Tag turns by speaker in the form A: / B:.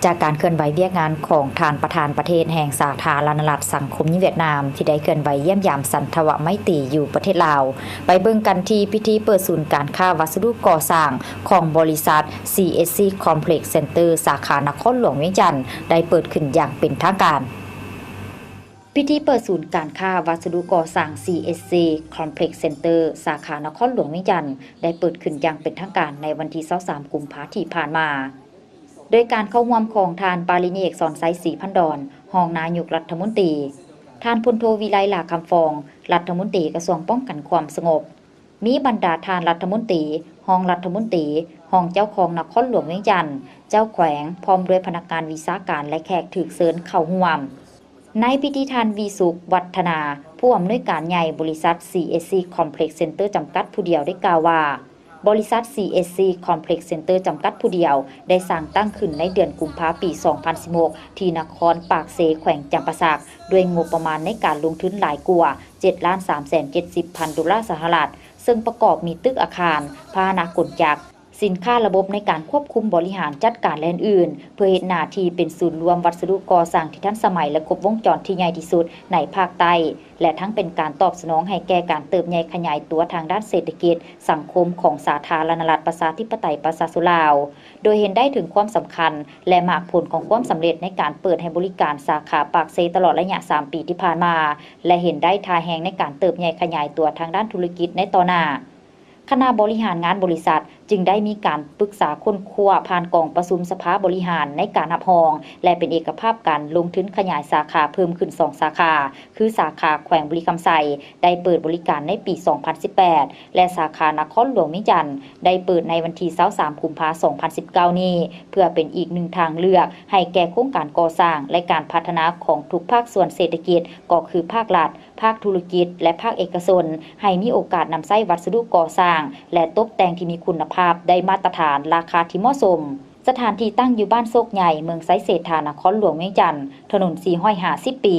A: จากการเคลื่อนไหวเวียกงานของทานประธานประเทศแห่งสาธารณรัฐสังคมเวียดนามที่ได้เคลื่อนไหวเยี่ยมยามสันทวไมตรีอยู่ประเทศลาวไปเบิ่งกันที่พิธีเปิดศูนย์การค้าวัสดุก่อสร้างของบริษัท CSC Complex Center สาขานครหลวงเวียงจันทน์ได้เปิดขึ้นอย่างเป็นทางการพิธีเปิดศูนย์การค้าวัสดุก่อสร้าง CSC Complex Center สาขานครหลวงเวียงจันทน์ได้เปิดขึ้นอย่างเป็นทางการในวันที่23กุมภาพันธ์ที่ผ่านมาโดยการเข้าร่วมของทานปารินีเอกสอนไซศรีพันดอนรองนายกรัฐมนตรีทานพลโทวิไลหลาคำฟองรัฐมนตรีกระทรวงป้องกันความสงบมีบรรดาทานรัฐมนตรีรองรัฐมนตรีรองเจ้าของนครหลวงเวียงจันทน์เจ้าแขวงพร้อมด้วยพนักงานวิชาการและแขกถูกเชิญเข้าร่วมในพิธีทานวีสุขวัฒนาผู้อำนวยการใหญ่บริษัท CSC Complex Center จำกัดผู้เดียวได้กล่าวว่าบริษัท CSC Complex Center จำกัดผู้เดียวได้สร้างตั้งขึ้นในเดือนกุมภาพันธ์ปี 2016 ที่นครปากเซแขวงจำปาสักด้วยงบประมาณในการลงทุนหลายกว่า 7,370,000 ดอลลาร์สหรัฐซึ่งประกอบมีตึกอาคารพาหนะกลจักรสินค้าระบบในการควบคุมบริหารจัดการและอื่นเพื่อเฮ็ดหน้าที่เป็นศูนย์รวมวัสดุก่อสร้างที่ทันสมัยและครบวงจรที่ใหญ่ที่สุดในภาคใต้และทั้งเป็นการตอบสนองให้แก่การเติบใหญ่ขยายตัวทางด้านเศรษฐกิจสังคมของสาธารณรัฐประชาธิปไตยประชาชนลาวโดยเห็นได้ถึงความสำคัญและมากผลของความสำเร็จในการเปิดให้บริการสาขาปากเซตลอดระยะ3ปีที่ผ่านมาและเห็นได้ท่าแฮงในการเติบใหญ่ขยายตัวทางด้านธุรกิจในต่อหน้าคณะบริหารงานบริษัทจึงได้มีการปรึกษาค้นคว้าผ่านกองประชุมสภาบริหารในการรับรองและเป็นเอกภาพการลงทุนขยายสาขาเพิ่มขึ้น2สาขาคือสาขาแขวงบุรีคำไซได้เปิดบริการในปี 2018 และสาขานครหลวงเวียงจันทน์ได้เปิดในวันที่23กุมภาพันธ์ 2019 นี้เพื่อเป็นอีกหนึ่งทางเลือกให้แก่โครงการก่อสร้างและการพัฒนาของทุกภาคส่วนเศรษฐกิจก็คือภาครัฐภาคธุรกิจและภาคเอกชนให้มีโอกาสนำใช้วัสดุก่อสร้างและตกแต่งที่มีคุณภาพได้มาตรฐานราคาที่เหมาะสมสถานที่ตั้งอยู่บ้านโซกใหญ่เมืองไซเศรษฐานครหลวงเวียงจันทน์ถนน450 ปี